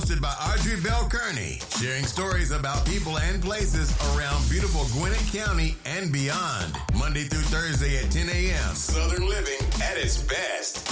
hosted by Audrey Bell Kearney, sharing stories about people and places around beautiful Gwinnett County and beyond. Monday through Thursday at 10 a.m. Southern living at its best.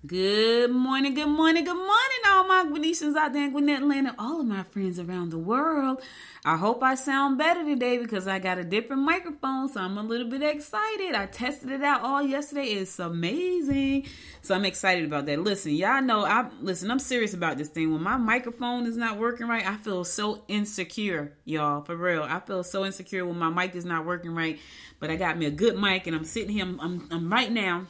Good morning, all my Gwinnetians out there in Gwinnett land and all of my friends around the world. I hope I sound better today because I got a different microphone, so I'm a little bit excited. I tested it out all yesterday. It's amazing. So I'm excited about that. Listen, y'all know, I'm serious about this thing. When my microphone is not working right, I feel so insecure, y'all, for real. I feel so insecure when my mic is not working right, but I got me a good mic and I'm sitting here, I'm right now,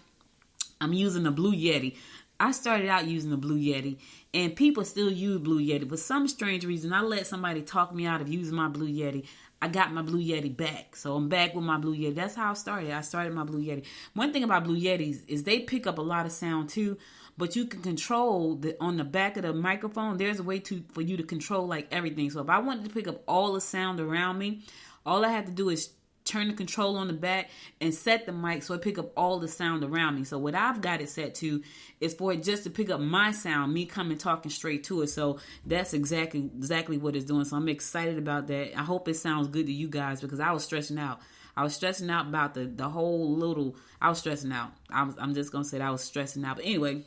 I'm using the Blue Yeti. I started out using the Blue Yeti, and people still use Blue Yeti. For some strange reason, I let somebody talk me out of using my Blue Yeti. I got my Blue Yeti back. So I'm back with my Blue Yeti. That's how I started. I started my Blue Yeti. One thing about Blue Yetis is they pick up a lot of sound too, but you can control on the back of the microphone. There's a way for you to control like everything. So if I wanted to pick up all the sound around me, all I have to do is turn the control on the back and set the mic so it pick up all the sound around me. So what I've got it set to is for it just to pick up my sound, me coming talking straight to it. So that's exactly what it's doing. So I'm excited about that. I hope it sounds good to you guys because I was stressing out. I was stressing out about the whole little, I was stressing out. I'm just going to say that I was stressing out. But anyway,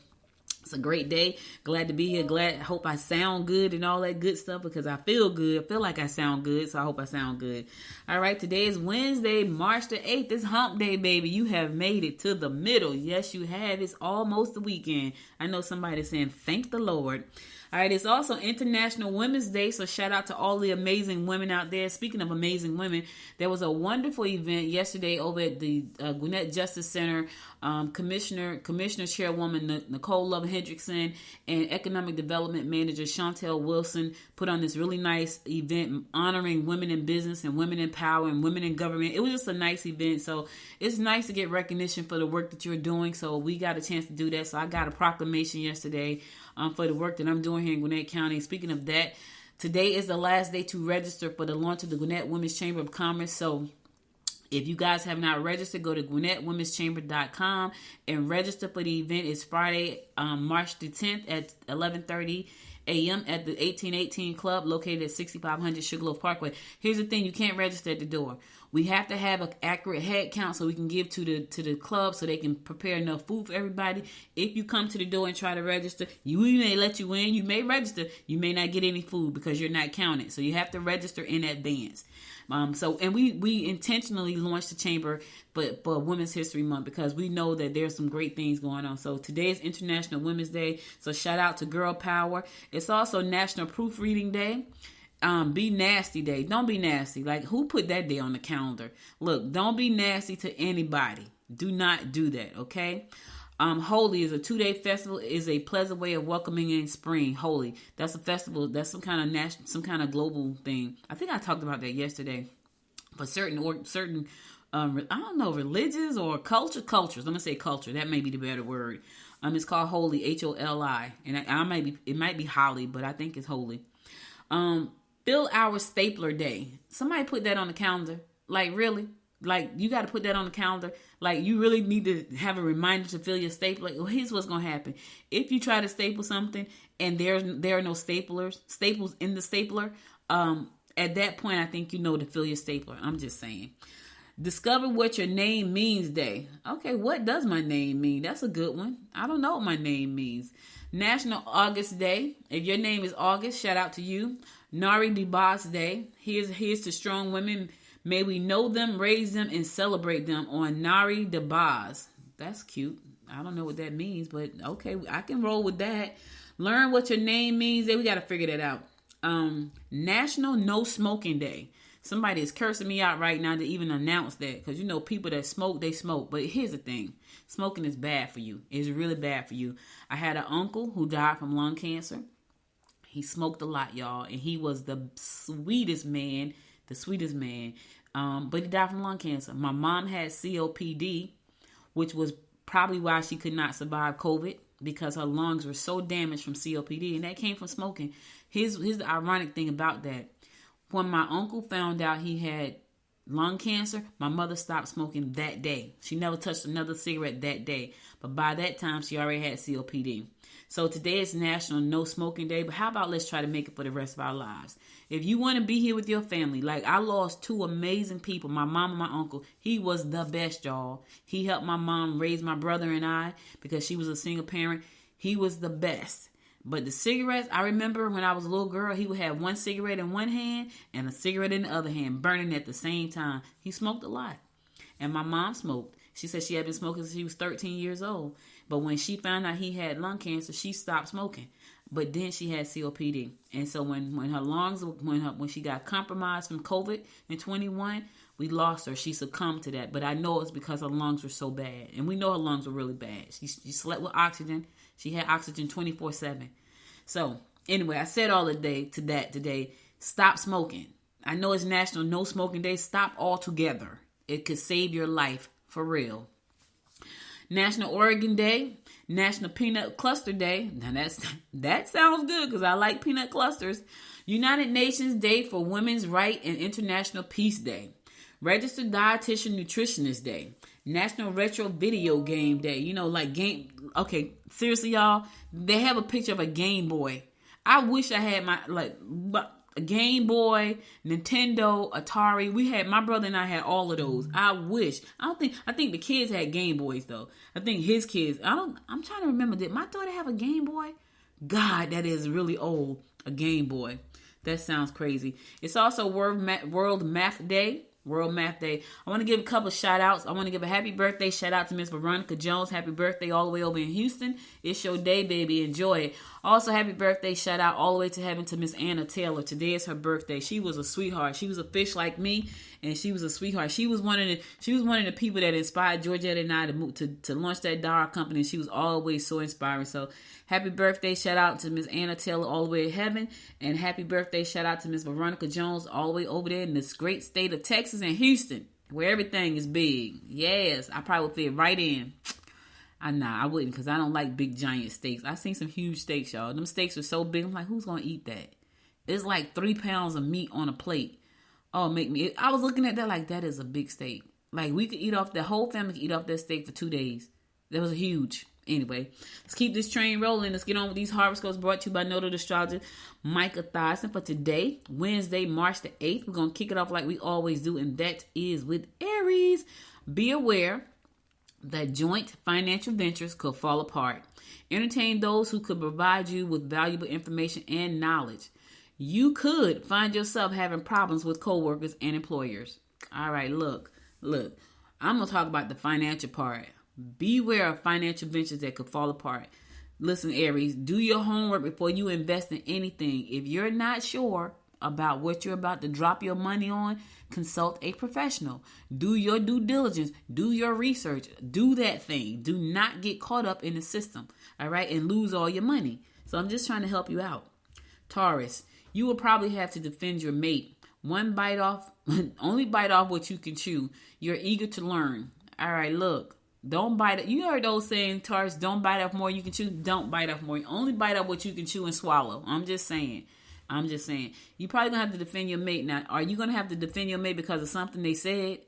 it's a great day. Glad to be here. I hope I sound good and all that good stuff because I feel good. I feel like I sound good, so I hope I sound good. All right, today is Wednesday, March the 8th. It's hump day, baby. You have made it to the middle. Yes, you have. It's almost the weekend. I know somebody saying, thank the Lord. All right, it's also International Women's Day, so shout out to all the amazing women out there. Speaking of amazing women, there was a wonderful event yesterday over at the Gwinnett Justice Center. Commissioner Chairwoman Nicole Love Hendrickson and Economic Development Manager Chantel Wilson put on this really nice event honoring women in business and women in power and women in government. It was just a nice event, so it's nice to get recognition for the work that you're doing, so we got a chance to do that. So I got a proclamation yesterday for the work that I'm doing here in Gwinnett County. Speaking of that, today is the last day to register for the launch of the Gwinnett Women's Chamber of Commerce. So if you guys have not registered, go to GwinnettWomen'sChamber.com and register for the event. It's Friday, March the 10th at 11:30 a.m. at the 1818 Club located at 6500 Sugarloaf Parkway. Here's the thing, you can't register at the door. We have to have an accurate head count so we can give to the club so they can prepare enough food for everybody. If you come to the door and try to register, we may let you in. You may register. You may not get any food because you're not counted. So you have to register in advance. We intentionally launched the chamber for Women's History Month because we know that there's some great things going on. So today is International Women's Day. So shout out to Girl Power. It's also National Proofreading Day. Be Nasty Day. Don't be nasty. Like, who put that day on the calendar? Look, don't be nasty to anybody. Do not do that, okay? Holy is a 2-day festival. Is a pleasant way of welcoming in spring. Holy, that's a festival. That's some kind of national, some kind of global thing. I think I talked about that yesterday. For certain I don't know, religions or cultures. I'm gonna say culture. That may be the better word. It's called Holy, H-O-L-I, and it might be Holly, but I think it's Holy. Fill Our Stapler Day. Somebody put that on the calendar. Like, really? Like, you got to put that on the calendar. Like, you really need to have a reminder to fill your stapler. Well, here's what's going to happen. If you try to staple something and there are no staples in the stapler, at that point, I think you know to fill your stapler. I'm just saying. Discover What Your Name Means Day. Okay, what does my name mean? That's a good one. I don't know what my name means. National August Day. If your name is August, shout out to you. Nari DeBoss Day. Here's to strong women. May we know them, raise them, and celebrate them on Nari DeBoss. That's cute. I don't know what that means, but okay, I can roll with that. Learn what your name means. We got to figure that out. National No Smoking Day. Somebody is cursing me out right now to even announce that because, you know, people that smoke, they smoke. But here's the thing. Smoking is bad for you. It's really bad for you. I had an uncle who died from lung cancer. He smoked a lot, y'all, and he was the sweetest man, but he died from lung cancer. My mom had COPD, which was probably why she could not survive COVID, because her lungs were so damaged from COPD, and that came from smoking. Here's the ironic thing about that. When my uncle found out he had lung cancer, my mother stopped smoking that day. She never touched another cigarette that day. But by that time, she already had COPD. So today is National No Smoking Day, but how about let's try to make it for the rest of our lives? If you want to be here with your family, like I lost two amazing people, my mom and my uncle. He was the best, y'all. He helped my mom raise my brother and I because she was a single parent. He was the best. But the cigarettes, I remember when I was a little girl, he would have one cigarette in one hand and a cigarette in the other hand, burning at the same time. He smoked a lot. And my mom smoked. She said she had been smoking since she was 13 years old. But when she found out he had lung cancer, she stopped smoking. But then she had COPD. And so when her lungs, when she got compromised from COVID in 21, we lost her. She succumbed to that. But I know it's because her lungs were so bad. And we know her lungs were really bad. She slept with oxygen. She had oxygen 24/7. So anyway, I said all today. Stop smoking. I know it's National No Smoking Day. Stop altogether. It could save your life for real. National Oregon Day, National Peanut Cluster Day. Now that sounds good because I like peanut clusters. United Nations Day for Women's Right and International Peace Day. Registered Dietitian Nutritionist Day. National Retro Video Game Day. You know, like game. Okay, seriously, y'all. They have a picture of a Game Boy. I wish I had a Game Boy, Nintendo, Atari. My brother and I had all of those. I think the kids had Game Boys though. I think his kids. I'm trying to remember. Did my daughter have a Game Boy? God, that is really old. A Game Boy. That sounds crazy. It's also World Math Day. World Math Day. I want to give a couple of shout outs. I want to give a happy birthday shout out to Miss Veronica Jones. Happy birthday all the way over in Houston. It's your day, baby. Enjoy it. Also, happy birthday shout out all the way to heaven to Miss Anna Taylor. Today is her birthday. She was a sweetheart. She was a fish like me, and she was a sweetheart. She was one of the people that inspired Georgette and I to move to launch that Dara company. She was always so inspiring. So happy birthday shout out to Miss Anna Taylor all the way to heaven, and happy birthday shout out to Miss Veronica Jones all the way over there in this great state of Texas and Houston, where everything is big. Yes, I probably would fit right in. I wouldn't, because I don't like big giant steaks. I seen some huge steaks, y'all. Them steaks are so big. I'm like, who's gonna eat that? It's like 3 pounds of meat on a plate. Oh, I was looking at that like, that is a big steak. Like, we could eat off, the whole family could eat off that steak for 2 days. That was huge. Anyway, let's keep this train rolling. Let's get on with these horoscopes brought to you by Noted Astrologer Micah Thyssen. For today, Wednesday, March the 8th, we're going to kick it off like we always do, and that is with Aries. Be aware that joint financial ventures could fall apart. Entertain those who could provide you with valuable information and knowledge. You could find yourself having problems with coworkers and employers. All right, look. I'm going to talk about the financial part. Beware of financial ventures that could fall apart. Listen, Aries, do your homework before you invest in anything. If you're not sure about what you're about to drop your money on, consult a professional. Do your due diligence. Do your research. Do that thing. Do not get caught up in the system, all right, and lose all your money. So I'm just trying to help you out. Taurus, you will probably have to defend your mate. Only bite off what you can chew. You're eager to learn. All right, look. Don't bite it. You heard those saying, Taurus, don't bite off more you can chew. Don't bite off more. Only bite off what you can chew and swallow. I'm just saying. You probably going to have to defend your mate. Now, are you going to have to defend your mate because of something they said?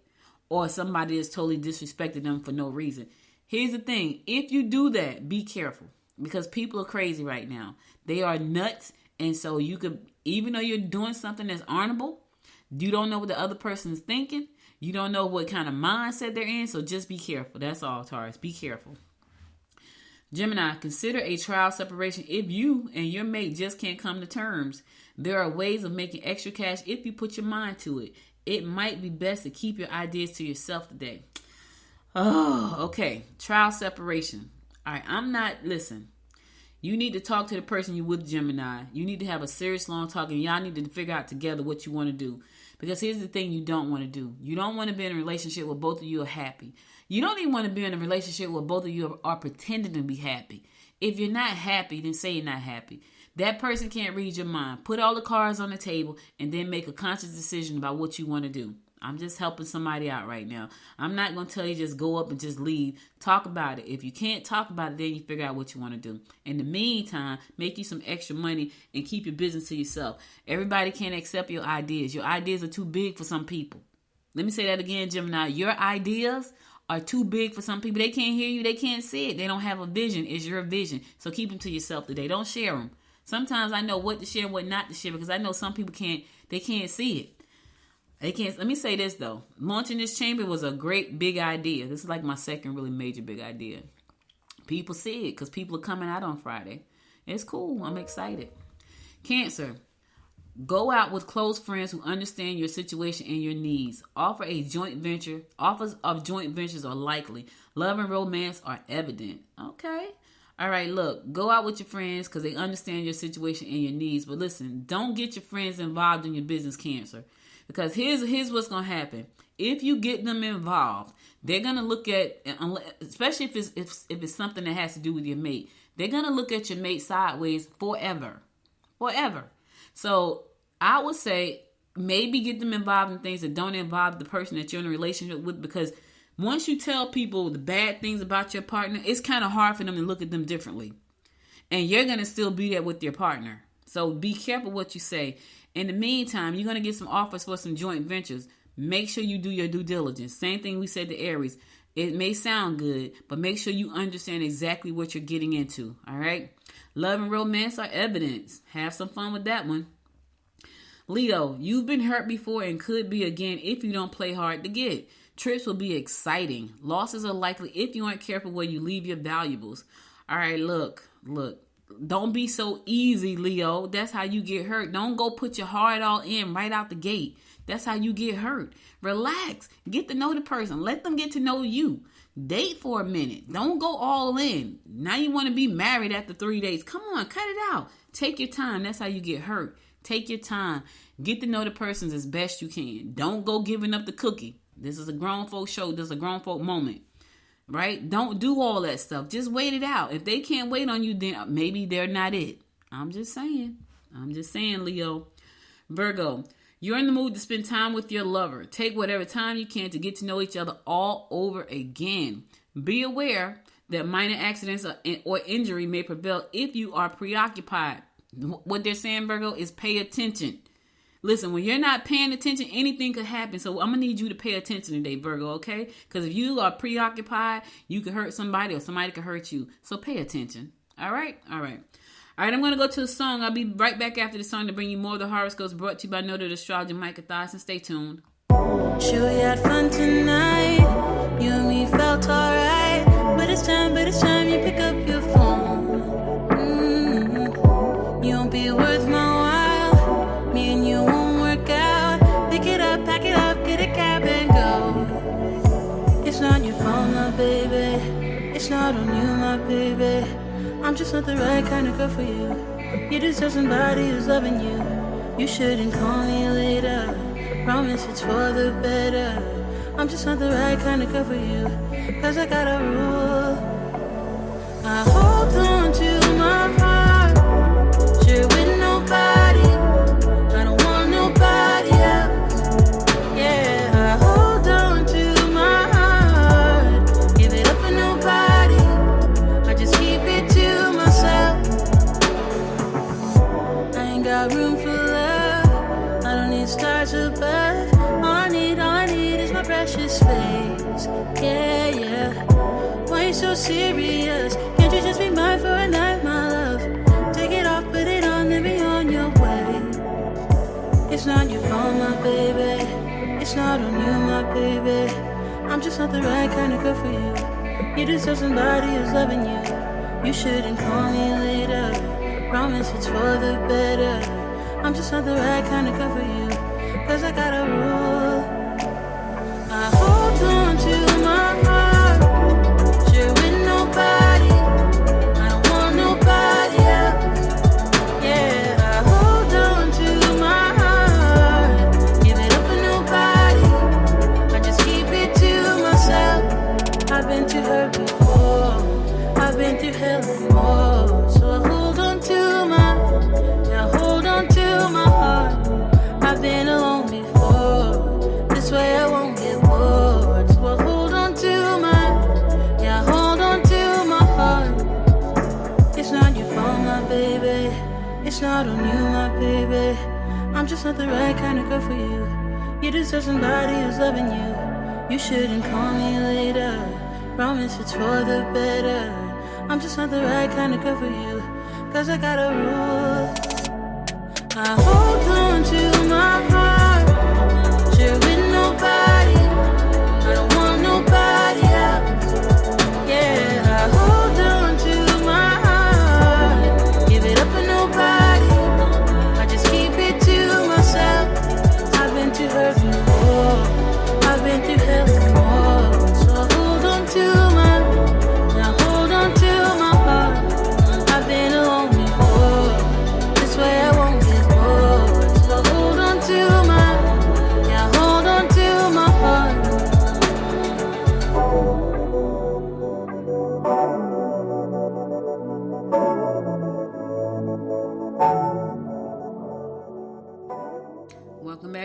Or somebody has totally disrespected them for no reason? Here's the thing. If you do that, be careful. Because people are crazy right now. They are nuts. And so you could, even though you're doing something that's honorable, you don't know what the other person is thinking. You don't know what kind of mindset they're in. So just be careful. That's all, Taurus. Be careful. Gemini, consider a trial separation if you and your mate just can't come to terms. There are ways of making extra cash if you put your mind to it. It might be best to keep your ideas to yourself today. Oh, okay. Trial separation. All right, listen. You need to talk to the person you're with, Gemini. You need to have a serious long talk, and y'all need to figure out together what you want to do. Because here's the thing you don't want to do. You don't want to be in a relationship where both of you are happy. You don't even want to be in a relationship where both of you are pretending to be happy. If you're not happy, then say you're not happy. That person can't read your mind. Put all the cards on the table and then make a conscious decision about what you want to do. I'm just helping somebody out right now. I'm not going to tell you just go up and just leave. Talk about it. If you can't talk about it, then you figure out what you want to do. In the meantime, make you some extra money and keep your business to yourself. Everybody can't accept your ideas. Your ideas are too big for some people. Let me say that again, Gemini. Your ideas are too big for some people. They can't hear you. They can't see it. They don't have a vision. It's your vision. So keep them to yourself today. Don't share them. Sometimes I know what to share and what not to share because I know some people can't see it. They can't. Let me say this, though. Launching this chamber was a great, big idea. This is like my second really major big idea. People see it because people are coming out on Friday. It's cool. I'm excited. Cancer. Go out with close friends who understand your situation and your needs. Offer a joint venture. Offers of joint ventures are likely. Love and romance are evident. Okay. All right, look. Go out with your friends because they understand your situation and your needs. But listen, don't get your friends involved in your business, Cancer. Because here's what's going to happen. If you get them involved, they're going to look at, especially if it's something that has to do with your mate, they're going to look at your mate sideways forever. Forever. So I would say maybe get them involved in things that don't involve the person that you're in a relationship with, because once you tell people the bad things about your partner, it's kind of hard for them to look at them differently. And you're going to still be there with your partner. So be careful what you say. In the meantime, you're going to get some offers for some joint ventures. Make sure you do your due diligence. Same thing we said to Aries. It may sound good, but make sure you understand exactly what you're getting into. All right? Love and romance are evidence. Have some fun with that one. Leo, you've been hurt before and could be again if you don't play hard to get. Trips will be exciting. Losses are likely if you aren't careful where you leave your valuables. All right, look. Don't be so easy, Leo. That's how you get hurt. Don't go put your heart all in right out the gate. That's how you get hurt. Relax. Get to know the person. Let them get to know you. Date for a minute. Don't go all in. Now you want to be married after 3 days. Come on, cut it out. Take your time. That's how you get hurt. Take your time. Get to know the person as best you can. Don't go giving up the cookie. This is a grown folk show. This is a grown folk moment. Right? Don't do all that stuff. Just wait it out. If they can't wait on you, then maybe they're not it. I'm just saying, Leo. Virgo, you're in the mood to spend time with your lover. Take whatever time you can to get to know each other all over again. Be aware that minor accidents or injury may prevail if you are preoccupied. What they're saying, Virgo, is pay attention. Listen, when you're not paying attention, anything could happen. So I'm going to need you to pay attention today, Virgo, okay? Because if you are preoccupied, you could hurt somebody or somebody could hurt you. So pay attention. All right? All right, I'm going to go to a song. I'll be right back after the song to bring you more of the horoscopes brought to you by Noted Astrologer Micah Thiessen. Stay tuned. Sure, we had fun tonight. You and me felt alright. But it's time you pick up your phone. You won't be worth my while. Me and you won't work out. Pick it up, pack it up, get a cab and go. It's not your fault, my baby. It's not on you, my baby. I'm just not the right kind of girl for you. You deserve somebody who's loving you. You shouldn't call me later. Promise it's for the better. I'm just not the right kind of girl for you. Cause I got a rule. I hold on to my heart. Share with nobody. I don't want nobody else. Yeah, I hold on to my heart. Give it up for nobody. I just keep it to myself. I ain't got room for love. I don't need stars above. All I need is my precious space. Yeah. Why you so serious? Can't you just be mine for a night, my love? Take it off, put it on, then be on your way. It's not your fault, my baby. It's not on you, my baby. I'm just not the right kind of girl for you. You deserve somebody who's loving you. You shouldn't call me later. Promise it's for the better. I'm just not the right kind of girl for you. Cause I got a rule. I hold on to my heart. Share with nobody. I don't want nobody else. Yeah, I hold on to my heart. Give it up for nobody. I just keep it to myself. I've been too hurt before. I've been through hell and more. So I hold on to my heart. I've been alone before. This way I won't get bored. So I hold on to my heart. It's not your fault, my baby. It's not on you, my baby. I'm just not the right kind of girl for you. You deserve somebody who's loving you. You shouldn't call me later. Promise it's for the better. I'm just not the right kind of girl for you. Cause I got a rule. I hold on to my heart. Share with nobody. I don't want nobody else. Yeah, I hold on to my heart. Give it up for nobody. I just keep it to myself. I've been too hurt before. I've been through hell before. So hold on to my, now hold on to my heart. I've been alone before. This way I won't get bored. So hold on to my, yeah, hold on to my heart.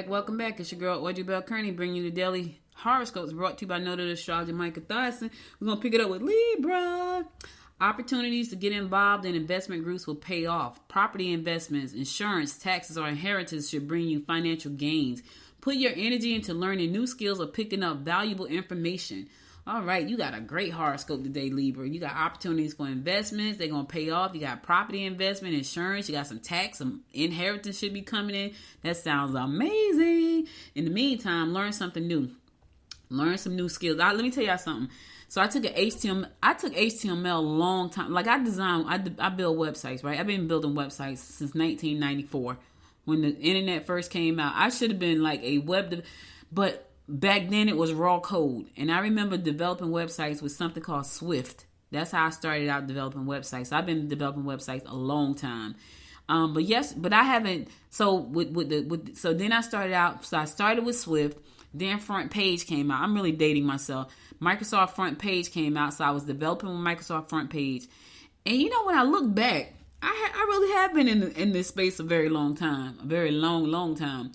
Welcome back. It's your girl, Audrey Bell Kearney, bringing you the daily horoscopes brought to you by noted astrologer Micah Thyssen. We're going to pick it up with Libra. Opportunities to get involved in investment groups will pay off. Property investments, insurance, taxes, or inheritance should bring you financial gains. Put your energy into learning new skills or picking up valuable information. All right, you got a great horoscope today, Libra. You got opportunities for investments. They're going to pay off. You got property investment, insurance. You got some tax, some inheritance should be coming in. That sounds amazing. In the meantime, learn something new. Learn some new skills. Let me tell y'all something. So I took HTML a long time. Like I build websites, right? I've been building websites since 1994 when the internet first came out. I should have been like a but back then it was raw code. And I remember developing websites with something called Swift. That's how I started out developing websites. So I've been developing websites a long time. But I haven't. So then I started out. So I started with Swift. Then Front Page came out. I'm really dating myself. Microsoft Front Page came out, so I was developing with Microsoft Front Page. And you know, when I look back, I really have been in this space a very long time, a very long time.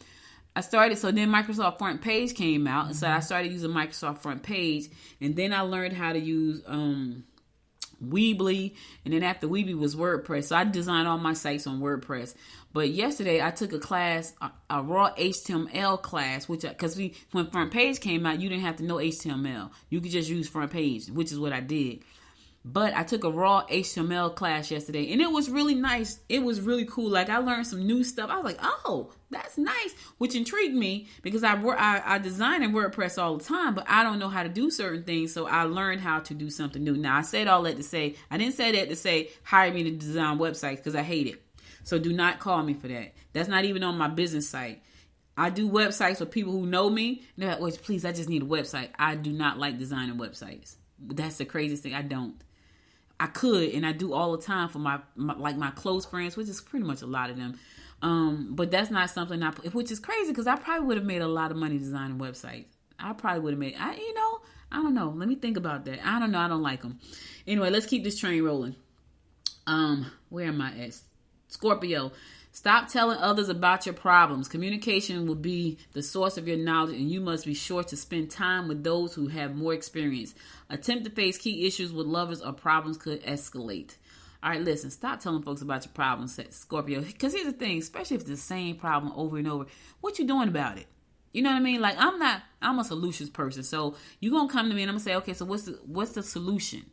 So then Microsoft Front Page came out, and so I started using Microsoft Front Page, and then I learned how to use Weebly, and then after Weebly was WordPress. So I designed all my sites on WordPress. But yesterday I took a class, a raw HTML class, because when Front Page came out, you didn't have to know HTML. You could just use Front Page, which is what I did. But I took a raw HTML class yesterday, and it was really nice. It was really cool. Like I learned some new stuff. I was like, oh, that's nice, which intrigued me because I design in WordPress all the time, but I don't know how to do certain things. So I learned how to do something new. Now I said all that to say, I didn't say that to say hire me to design websites because I hate it. So do not call me for that. That's not even on my business site. I do websites for people who know me. They're like, well, please, I just need a website. I do not like designing websites. That's the craziest thing. I don't. I could, and I do all the time for my close friends, which is pretty much a lot of them. But that's not something which is crazy because I probably would have made a lot of money designing websites. I probably would have made, I don't know. Let me think about that. I don't know. I don't like them. Anyway, let's keep this train rolling. Where am I at? Scorpio. Stop telling others about your problems. Communication will be the source of your knowledge, and you must be sure to spend time with those who have more experience. Attempt to face key issues with lovers or problems could escalate. All right, listen, stop telling folks about your problems, Scorpio. Because here's the thing, especially if it's the same problem over and over, what you doing about it? You know what I mean? Like, I'm a solutions person. So you're going to come to me and I'm going to say, okay, so what's the solution?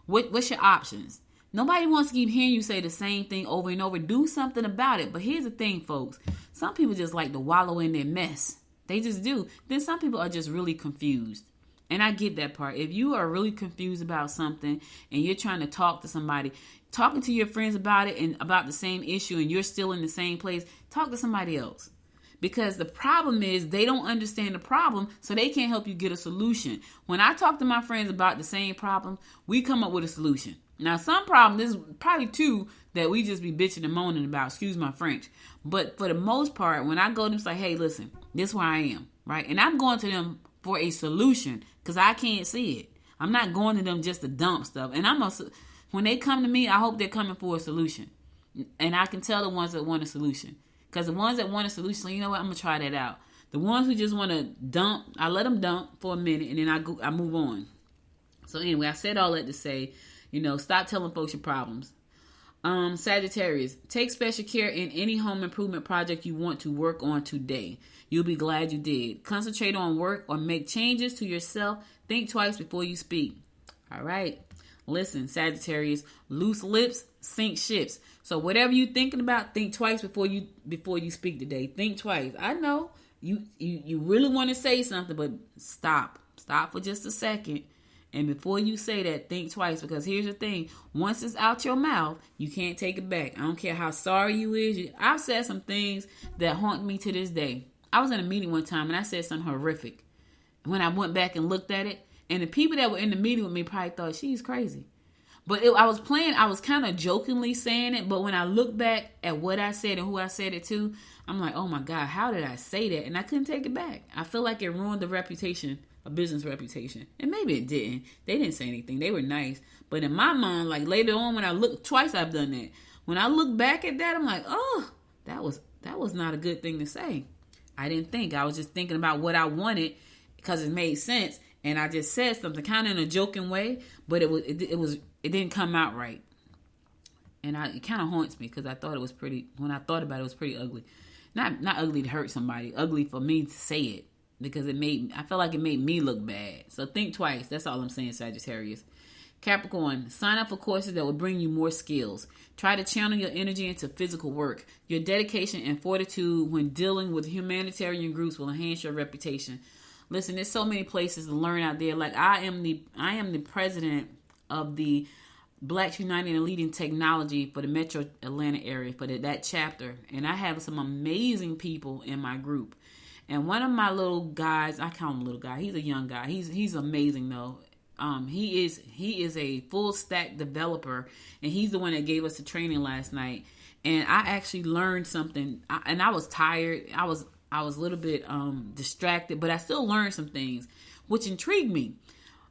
What's your options? Nobody wants to keep hearing you say the same thing over and over. Do something about it. But here's the thing, folks. Some people just like to wallow in their mess. They just do. Then some people are just really confused. And I get that part. If you are really confused about something and you're trying to talk to somebody, talking to your friends about it and about the same issue and you're still in the same place, talk to somebody else. Because the problem is they don't understand the problem, so they can't help you get a solution. When I talk to my friends about the same problem, we come up with a solution. Now, some problem, there's probably two that we just be bitching and moaning about, excuse my French. But for the most part, when I go to them, it's like, hey, listen, this is where I am, right? And I'm going to them for a solution because I can't see it. I'm not going to them just to dump stuff. And when they come to me, I hope they're coming for a solution. And I can tell the ones that want a solution. Because the ones that want a solution, you know what, I'm going to try that out. The ones who just want to dump, I let them dump for a minute and then I move on. So anyway, I said all that to say, stop telling folks your problems. Sagittarius, take special care in any home improvement project you want to work on today. You'll be glad you did. Concentrate on work or make changes to yourself. Think twice before you speak. All right. Listen, Sagittarius, loose lips sink ships. So whatever you're thinking about, think twice before you speak today. Think twice. I know you really want to say something, but stop for just a second. And before you say that, think twice, because here's the thing. Once it's out your mouth, you can't take it back. I don't care how sorry you is. I've said some things that haunt me to this day. I was in a meeting one time and I said something horrific. When I went back and looked at it, and the people that were in the meeting with me probably thought she's crazy. But I was kind of jokingly saying it. But when I look back at what I said and who I said it to, I'm like, oh my God, how did I say that? And I couldn't take it back. I feel like it ruined the reputation, a business reputation. And maybe it didn't. They didn't say anything. They were nice. But in my mind, like later on when I look, twice I've done that. When I look back at that, I'm like, oh, that was not a good thing to say. I didn't think. I was just thinking about what I wanted because it made sense. And I just said something kind of in a joking way, but it didn't come out right. And it kind of haunts me because I thought it was pretty, when I thought about it, it was pretty ugly. Not ugly to hurt somebody, ugly for me to say it because I felt like it made me look bad. So think twice. That's all I'm saying, Sagittarius. Capricorn, sign up for courses that will bring you more skills. Try to channel your energy into physical work. Your dedication and fortitude when dealing with humanitarian groups will enhance your reputation. Listen, there's so many places to learn out there. Like I am the president of the Blacks United in Leading Technology for the Metro Atlanta area for that chapter, and I have some amazing people in my group. And one of my little guys, I call him a little guy. He's a young guy. He's amazing though. He is a full stack developer, and he's the one that gave us the training last night. And I actually learned something. I was tired. I was a little bit distracted, but I still learned some things, which intrigued me.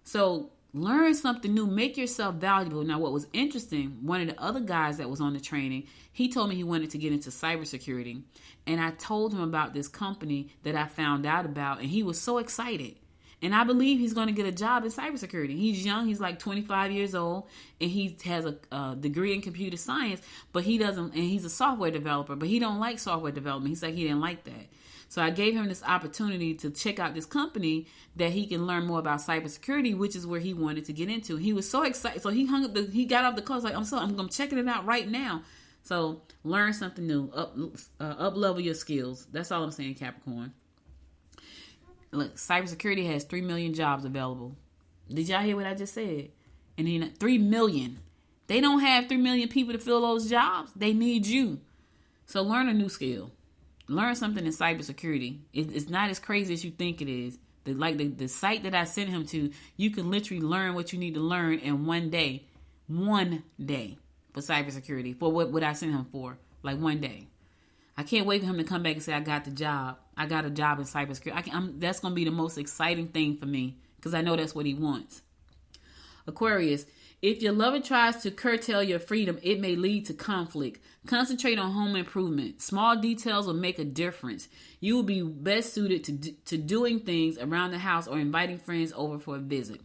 So learn something new. Make yourself valuable. Now, what was interesting, one of the other guys that was on the training, he told me he wanted to get into cybersecurity. And I told him about this company that I found out about, and he was so excited. And I believe he's going to get a job in cybersecurity. He's young. He's like 25 years old, and he has a degree in computer science, but he doesn't, and he's a software developer, but he don't like software development. He's like, he didn't like that. So I gave him this opportunity to check out this company that he can learn more about cybersecurity, which is where he wanted to get into. He was so excited. So he he got off the call. Like, I'm going to check it out right now. So learn something new, up level your skills. That's all I'm saying, Capricorn. Look, cybersecurity has 3 million jobs available. Did y'all hear what I just said? And then 3 million. They don't have 3 million people to fill those jobs. They need you. So learn a new skill. Learn something in cybersecurity. It's not as crazy as you think it is. The site that I sent him to, you can literally learn what you need to learn in one day for cybersecurity, for what I sent him for, like one day. I can't wait for him to come back and say, I got the job. I got a job in cybersecurity. That's going to be the most exciting thing for me because I know that's what he wants. Aquarius, if your lover tries to curtail your freedom, it may lead to conflict. Concentrate on home improvement. Small details will make a difference. You will be best suited to doing things around the house or inviting friends over for a visit.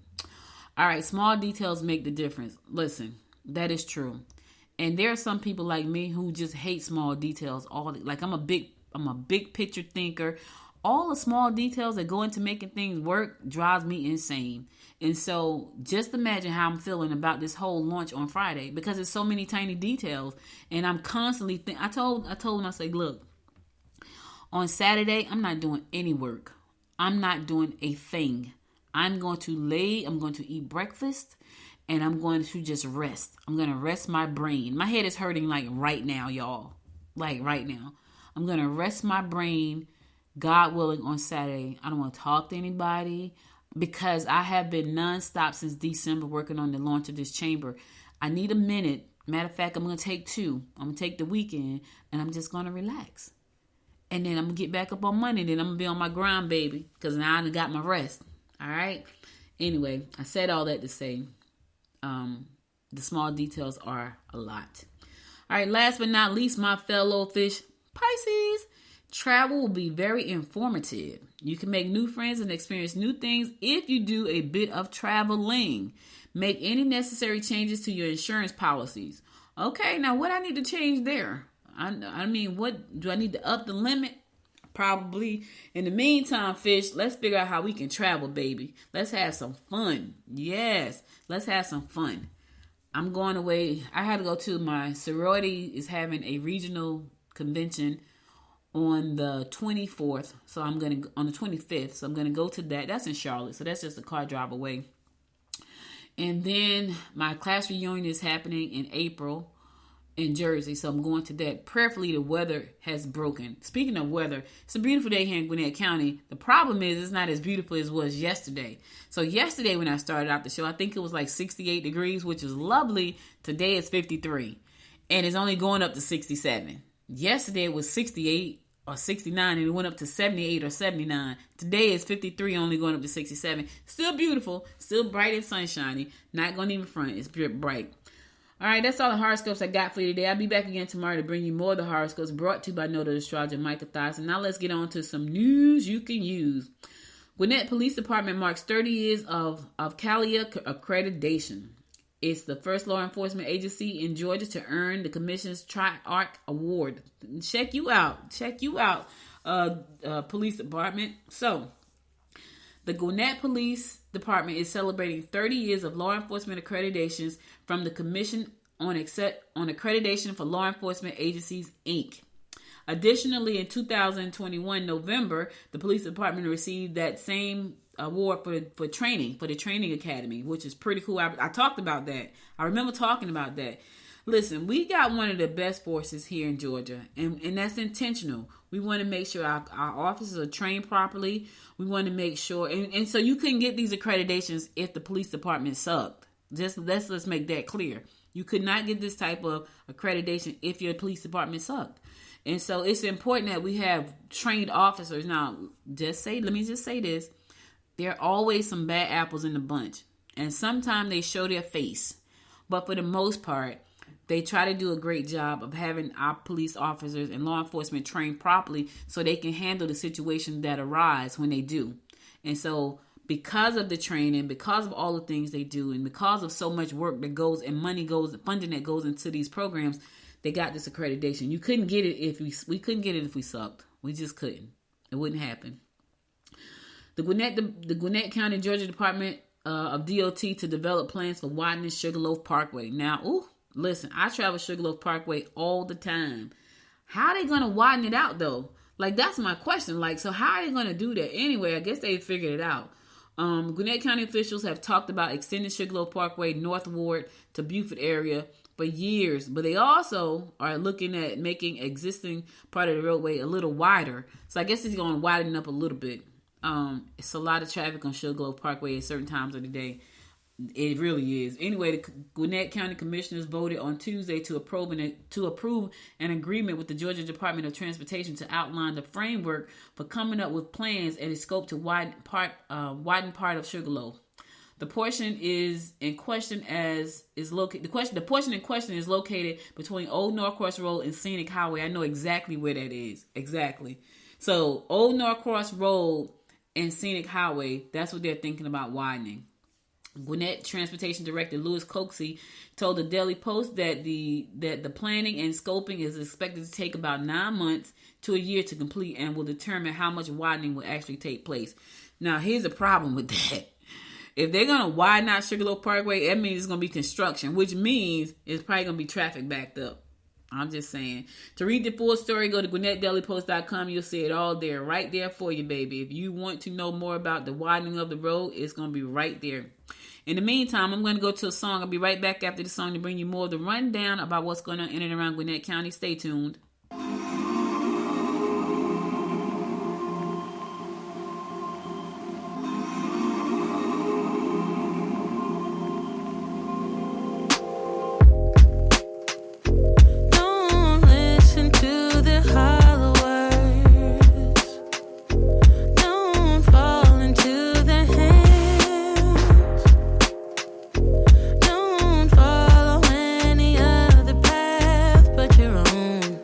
All right, small details make the difference. Listen, that is true. And there are some people like me who just hate small details. I'm a big picture thinker. All the small details that go into making things work drives me insane. And so just imagine how I'm feeling about this whole launch on Friday because it's so many tiny details. And I'm constantly I told him, I said, look, on Saturday, I'm not doing any work. I'm not doing a thing. I'm going to eat breakfast, and I'm going to just rest. I'm going to rest my brain. My head is hurting like right now, y'all. Like right now. I'm going to rest my brain, God willing, on Saturday. I don't want to talk to anybody because I have been nonstop since December working on the launch of this chamber. I need a minute. Matter of fact, I'm going to take 2. I'm going to take the weekend, and I'm just going to relax. And then I'm going to get back up on Monday. Then I'm going to be on my grind, baby, because now I got my rest. All right? Anyway, I said all that to say the small details are a lot. All right, last but not least, my fellow fish, Pisces. Travel will be very informative. You can make new friends and experience new things if you do a bit of traveling. Make any necessary changes to your insurance policies. Okay, now what I need to change there? I mean, what do I need to up the limit? Probably. In the meantime, Fish, let's figure out how we can travel, baby. Let's have some fun. Yes, let's have some fun. I'm going away. I had to go to my sorority is having a regional convention on the 24th. So I'm going to, on the 25th. So I'm going to go to that. That's in Charlotte. So that's just a car drive away. And then my class reunion is happening in April in Jersey. So I'm going to that. Prayerfully, the weather has broken. Speaking of weather, it's a beautiful day here in Gwinnett County. The problem is it's not as beautiful as it was yesterday. So yesterday when I started out the show, I think it was like 68 degrees, which is lovely. Today it's 53. And it's only going up to 67. Yesterday it was 68 or 69 and it went up to 78 or 79. Today it's 53, only going up to 67. Still beautiful, still bright and sunshiny. Not going to even front. It's bright. All right, that's all the horoscopes I got for you today. I'll be back again tomorrow to bring you more of the horoscopes brought to you by Noted Astrologer Micah Thoughts. And now let's get on to some news you can use. Gwinnett Police Department marks 30 years of CALIA accreditation. It's the first law enforcement agency in Georgia to earn the Commission's Tri-Arc Award. Check you out, Police Department. So, the Gwinnett Police Department is celebrating 30 years of law enforcement accreditations from the Commission on Accreditation for Law Enforcement Agencies, Inc. Additionally, in 2021 November, the police department received that same award for training, for the training academy, which is pretty cool. I talked about that. I remember talking about that. Listen, we got one of the best forces here in Georgia, and that's intentional. We want to make sure our officers are trained properly. We want to make sure, and so you couldn't get these accreditations if the police department sucked. Let's make that clear. You could not get this type of accreditation if your police department sucked. And so it's important that we have trained officers. Now, let me just say this. There are always some bad apples in the bunch. And sometimes they show their face. But for the most part, they try to do a great job of having our police officers and law enforcement trained properly so they can handle the situation that arise when they do. And so because of the training, because of all the things they do, and because of so much work that goes and funding that goes into these programs, they got this accreditation. You couldn't get it if we couldn't get it if we sucked. We just couldn't. It wouldn't happen. The Gwinnett County, Georgia Department of DOT to develop plans for widening Sugarloaf Parkway. Now, listen, I travel Sugarloaf Parkway all the time. How are they going to widen it out, though? Like, that's my question. Like, so how are they going to do that? Anyway, I guess they figured it out. Gwinnett County officials have talked about extending Sugarloaf Parkway northward to Beaufort area for years, but they also are looking at making existing part of the roadway a little wider. So I guess it's going to widen up a little bit. It's a lot of traffic on Sugarloaf Parkway at certain times of the day. It really is. Anyway, the Gwinnett County Commissioners voted on Tuesday to approve an agreement with the Georgia Department of Transportation to outline the framework for coming up with plans and a scope to widen part of Sugarloaf. The portion in question is located between Old Norcross Road and Scenic Highway. I know exactly where that is. Exactly. So Old Norcross Road and Scenic Highway, that's what they're thinking about widening. Gwinnett Transportation Director Louis Coxey told the Daily Post that the planning and scoping is expected to take about 9 months to a year to complete and will determine how much widening will actually take place. Now, here's a problem with that. If they're going to widen out Sugarloaf Parkway, that means it's going to be construction, which means it's probably going to be traffic backed up. I'm just saying. To read the full story, go to GwinnettDailyPost.com. You'll see it all there, right there for you, baby. If you want to know more about the widening of the road, it's going to be right there. In the meantime, I'm going to go to a song. I'll be right back after the song to bring you more of the rundown about what's going on in and around Gwinnett County. Stay tuned. Don't follow any other path but your own.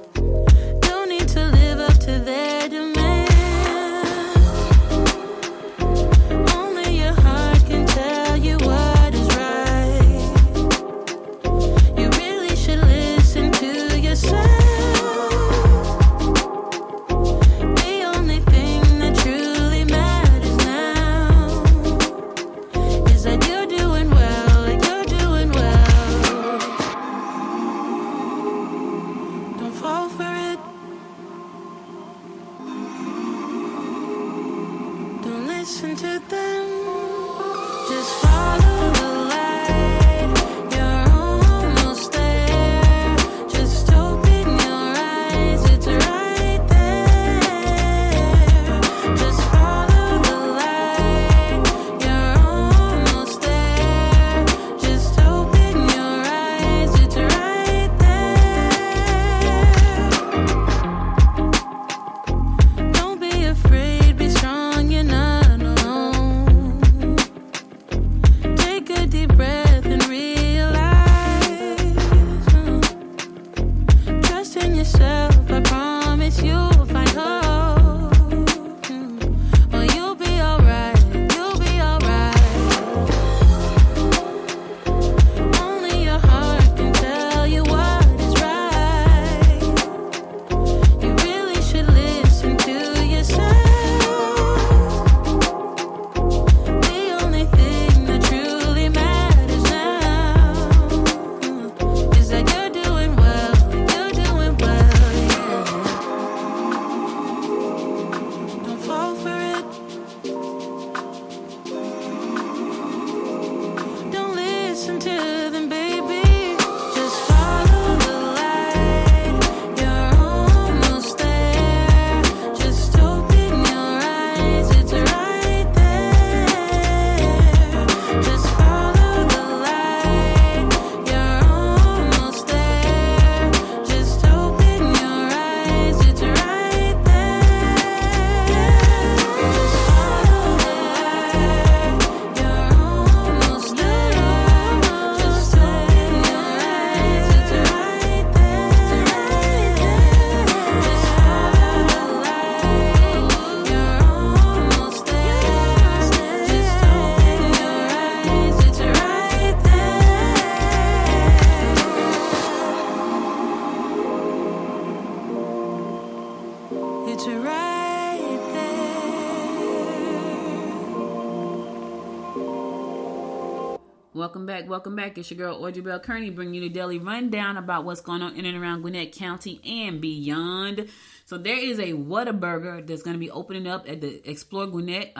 Welcome back. It's your girl, Audrey Bell Kearney, bringing you the daily rundown about what's going on in and around Gwinnett County and beyond. So there is a Whataburger that's going to be opening up at the Explore Gwinnett,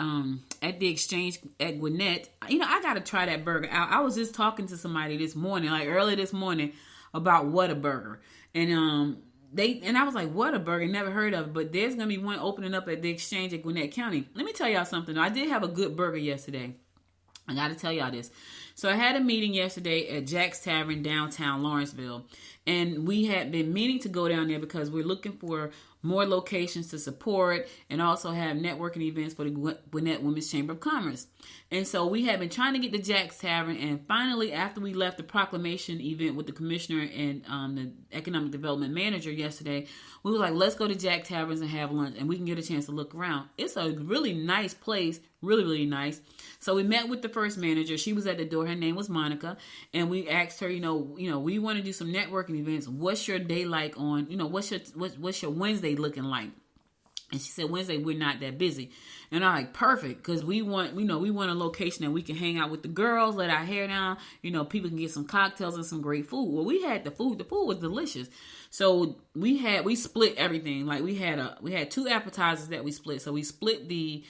at the Exchange at Gwinnett. You know, I got to try that burger out. I was just talking to somebody this morning, like early this morning, about Whataburger. And I was like, Whataburger, never heard of it. But there's going to be one opening up at the Exchange at Gwinnett County. Let me tell y'all something. I did have a good burger yesterday. I got to tell y'all this. So I had a meeting yesterday at Jack's Tavern downtown Lawrenceville, and we had been meaning to go down there because we're looking for more locations to support and also have networking events for the Gwinnett Women's Chamber of Commerce. And so we had been trying to get to Jack's Tavern, and finally, after we left the proclamation event with the commissioner and the economic development manager yesterday, we were like, let's go to Jack Taverns and have lunch, and we can get a chance to look around. It's a really nice place, really, really nice. So we met with the first manager. She was at the door. Her name was Monica, and we asked her, we want to do some networking events. What's your day like on, what's your Wednesday looking like? And she said, Wednesday, we're not that busy. And I'm like, perfect, because we want a location that we can hang out with the girls, let our hair down, people can get some cocktails and some great food. Well, we had the food. The food was delicious. So we split everything. Like we had two appetizers that we split. So we split the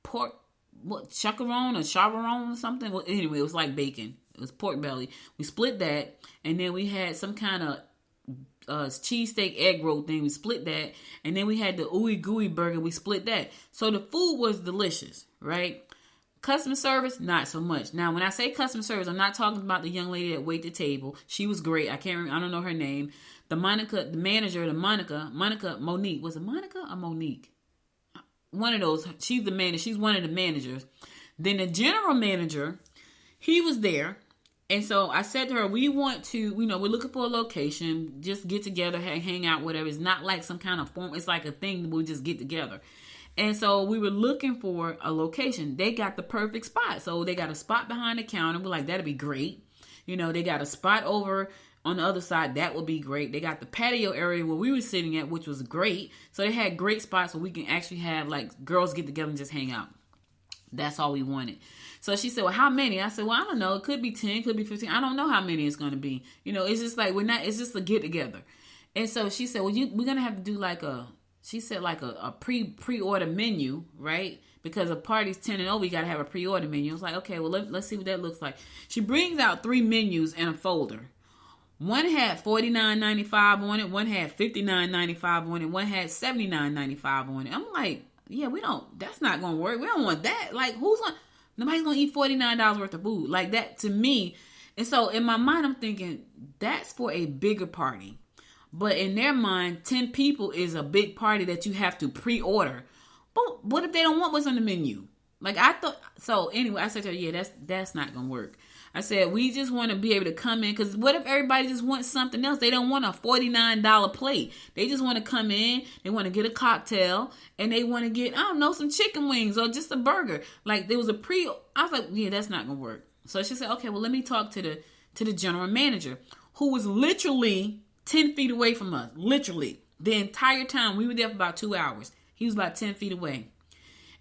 pork, chacarone or something. Well, anyway, it was like bacon. It was pork belly. We split that, and then we had some kind of cheesesteak egg roll thing. We split that, and then we had the ooey gooey burger. We split that. So the food was delicious, right? Customer service, not so much. Now, when I say customer service, I'm not talking about the young lady that waited the table. She was great. I can't remember. I don't know her name. The manager, Monica Monique. Was it Monica or Monique? One of those. She's the manager. She's one of the managers. Then the general manager, he was there. And so I said to her, we want to, we're looking for a location, just get together, hang out, whatever. It's not like some kind of form. It's like a thing we'll just get together. And so we were looking for a location. They got the perfect spot. So they got a spot behind the counter. We're like, that'd be great. They got a spot over on the other side. That would be great. They got the patio area where we were sitting at, which was great. So they had great spots where we can actually have like girls get together and just hang out. That's all we wanted. So she said, well, how many? I said, well, I don't know. It could be 10, could be 15. I don't know how many it's going to be. It's just like, it's just a get together. And so she said, well, we're going to have to do like a pre-order menu, right? Because a party's 10 and over, you got to have a pre-order menu. I was like, okay, well, let's see what that looks like. She brings out 3 menus in a folder. One had $49.95 on it. One had $59.95 on it. One had $79.95 on it. I'm like, yeah, that's not going to work. We don't want that. Like, nobody's going to eat $49 worth of food like that to me. And so in my mind, I'm thinking that's for a bigger party. But in their mind, 10 people is a big party that you have to pre-order. But what if they don't want what's on the menu? Like I thought. So anyway, I said to her, yeah, that's not going to work. I said, we just want to be able to come in. Because what if everybody just wants something else? They don't want a $49 plate. They just want to come in. They want to get a cocktail. And they want to get, I don't know, some chicken wings or just a burger. Like there was I was like, yeah, that's not going to work. So she said, okay, well, let me talk to the general manager, who was literally 10 feet away from us. Literally. The entire time. We were there for about 2 hours. He was about 10 feet away.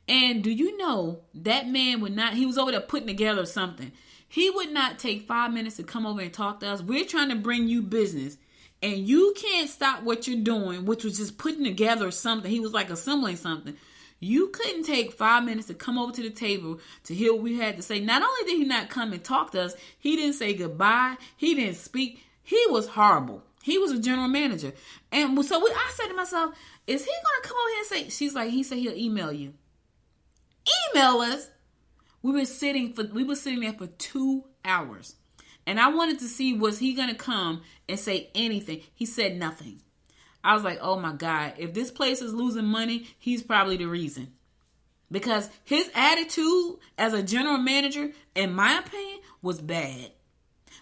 And do you know that man he was over there putting together something. He would not take 5 minutes to come over and talk to us. We're trying to bring you business, and you can't stop what you're doing, which was just putting together something. He was like assembling something. You couldn't take 5 minutes to come over to the table to hear what we had to say. Not only did he not come and talk to us, he didn't say goodbye. He didn't speak. He was horrible. He was a general manager. And so I said to myself, is he going to come over here and say, he said he'll email you. Email us? We were sitting there for 2 hours. And I wanted to see, was he going to come and say anything? He said nothing. I was like, oh my God, if this place is losing money, he's probably the reason. Because his attitude as a general manager, in my opinion, was bad.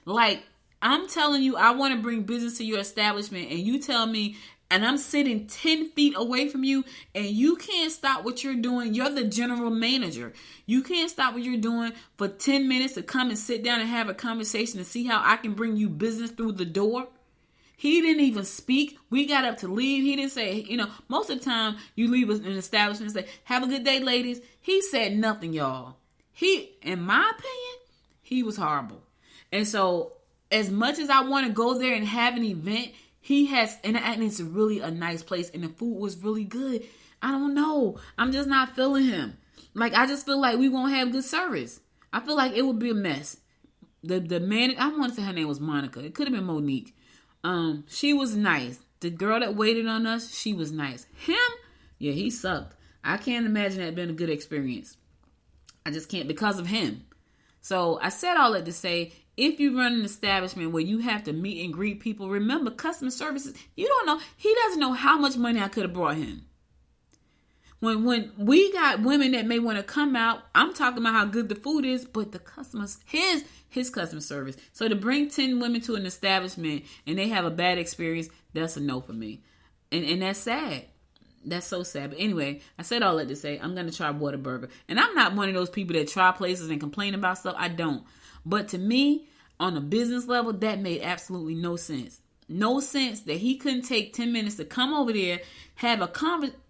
Like, I'm telling you, I want to bring business to your establishment, and you tell me, and I'm sitting 10 feet away from you, and you can't stop what you're doing. You're the general manager. You can't stop what you're doing for 10 minutes to come and sit down and have a conversation to see how I can bring you business through the door. He didn't even speak. We got up to leave. He didn't say, most of the time you leave an establishment and say, have a good day, ladies. He said nothing, y'all. In my opinion, He was horrible. And so as much as I want to go there and have an event, he has, and it's really a nice place, and the food was really good. I don't know. I'm just not feeling him. Like, I just feel like we won't have good service. I feel like it would be a mess. The man, I want to say her name was Monica. It could have been Monique. She was nice. The girl that waited on us, she was nice. Him, yeah, he sucked. I can't imagine that being a good experience. I just can't because of him. So I said all that to say, if you run an establishment where you have to meet and greet people, remember customer services. You don't know. He doesn't know how much money I could have brought him. When we got women that may want to come out, I'm talking about how good the food is, but the customers, his customer service. So to bring 10 women to an establishment and they have a bad experience, that's a no for me. And that's sad. That's so sad. But anyway, I said all that to say I'm going to try Whataburger. And I'm not one of those people that try places and complain about stuff. I don't. But to me, on a business level, that made absolutely no sense. No sense that he couldn't take 10 minutes to come over there, have a conversation.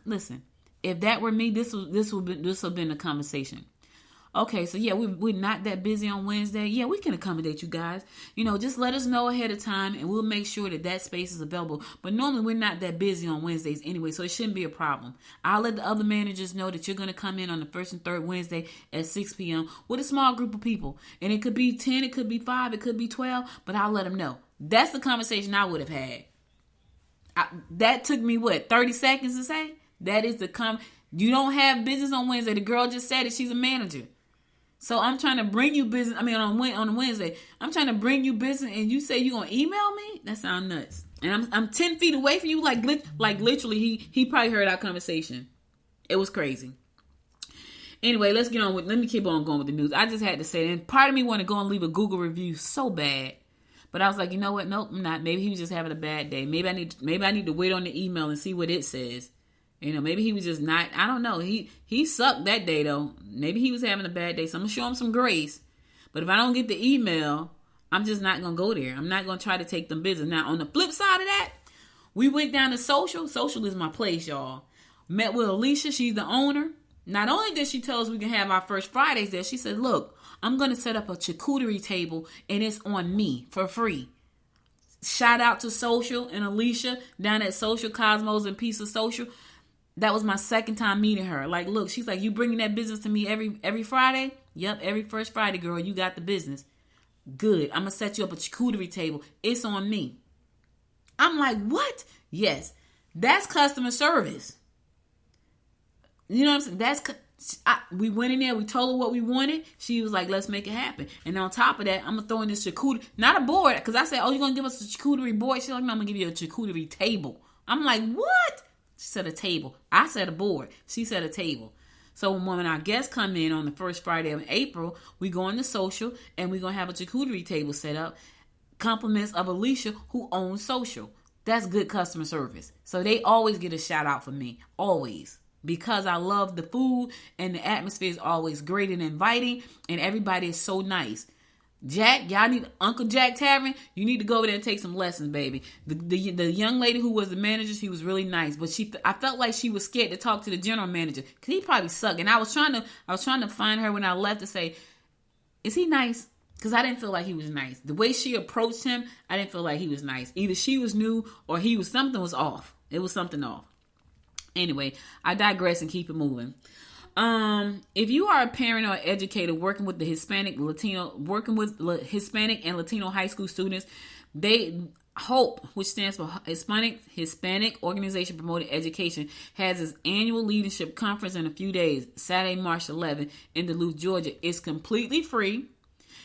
Listen, if that were me, this would have been a conversation. Okay, so yeah, we're not that busy on Wednesday. Yeah, we can accommodate you guys. Just let us know ahead of time, and we'll make sure that space is available. But normally, we're not that busy on Wednesdays anyway, so it shouldn't be a problem. I'll let the other managers know that you're going to come in on the first and third Wednesday at 6 p.m. with a small group of people. And it could be 10, it could be 5, it could be 12, but I'll let them know. That's the conversation I would have had. That took me, 30 seconds to say? That is you don't have business on Wednesday. The girl just said it. She's a manager. So I'm trying to bring you business. I mean, on Wednesday, I'm trying to bring you business, and you say you're gonna email me? That sounds nuts. And I'm 10 feet away from you, like literally. He probably heard our conversation. It was crazy. Anyway, let me keep on going with the news. I just had to say, and part of me want to go and leave a Google review so bad, but I was like, you know what? Nope, I'm not. Maybe he was just having a bad day. Maybe I need to wait on the email and see what it says. Maybe he was just not, I don't know. He sucked that day, though. Maybe he was having a bad day, so I'm going to show him some grace. But if I don't get the email, I'm just not going to go there. I'm not going to try to take them business. Now, on the flip side of that, we went down to Social. Social is my place, y'all. Met with Alicia. She's the owner. Not only did she tell us we can have our first Fridays there, she said, look, I'm going to set up a charcuterie table, and it's on me for free. Shout out to Social and Alicia down at Social Cosmos and Piece of Social. That was my second time meeting her. Like, look, she's like, you bringing that business to me every Friday? Yep, every first Friday, girl, you got the business. Good. I'm going to set you up a charcuterie table. It's on me. I'm like, what? Yes. That's customer service. You know what I'm saying? We went in there. We told her what we wanted. She was like, let's make it happen. And on top of that, I'm going to throw in this charcuterie. Not a board. Because I said, oh, you're going to give us a charcuterie board? She's like, no, I'm going to give you a charcuterie table. I'm like, what? She said a table. I said a board. She said a table. So when our guests come in on the first Friday of April, we go into Social and we're going to have a charcuterie table set up. Compliments of Alicia, who owns Social. That's good customer service. So they always get a shout out for me. Always. Because I love the food and the atmosphere is always great and inviting. And everybody is so nice. Jack, y'all need Uncle Jack Tavern. You need to go over there and take some lessons, baby. The young lady who was the manager, she was really nice, but I felt like she was scared to talk to the general manager because he probably sucked. And I was trying to find her when I left to say, is he nice? Because I didn't feel like he was nice. The way she approached him, I didn't feel like he was nice. Either she was new or something was off. It was something off. Anyway, I digress and keep it moving. If you are a parent or educator working with Hispanic and Latino high school students, H.O.P.E, which stands for Hispanic Organization Promoting Education, has its annual leadership conference in a few days, Saturday, March 11th in Duluth, Georgia. It's completely free.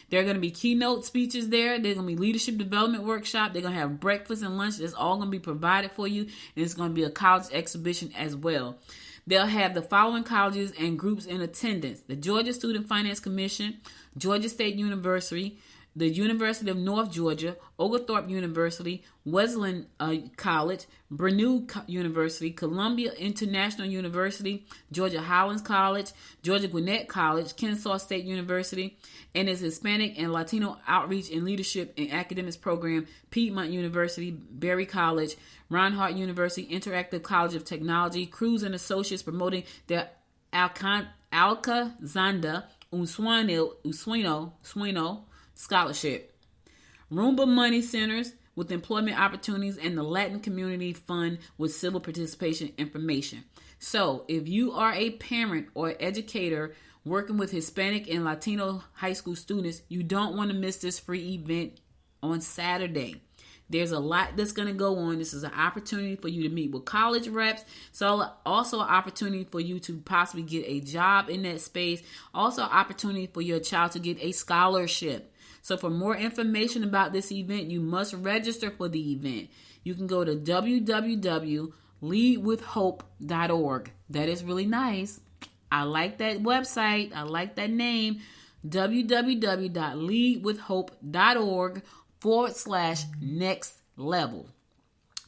There are going to be keynote speeches there. There's going to be leadership development workshop. They're going to have breakfast and lunch. It's all going to be provided for you. And it's going to be a college exhibition as well. They'll have the following colleges and groups in attendance: the Georgia Student Finance Commission, Georgia State University, the University of North Georgia, Oglethorpe University, Wesleyan College, Brenau University, Columbia International University, Georgia Highlands College, Georgia Gwinnett College, Kennesaw State University, and its Hispanic and Latino Outreach and Leadership and Academics Program, Piedmont University, Berry College, Reinhardt University, Interactive College of Technology, Cruz and Associates promoting their Alcazando Un Sueno Scholarship. Rumba Money Centers with employment opportunities, and the Latin Community Fund with civil participation information. So if you are a parent or educator working with Hispanic and Latino high school students, you don't want to miss this free event on Saturday. There's a lot that's going to go on. This is an opportunity for you to meet with college reps. So also an opportunity for you to possibly get a job in that space. Also an opportunity for your child to get a scholarship. So for more information about this event, you must register for the event. You can go to www.leadwithhope.org. That is really nice. I like that website. I like that name. www.leadwithhope.org/next level.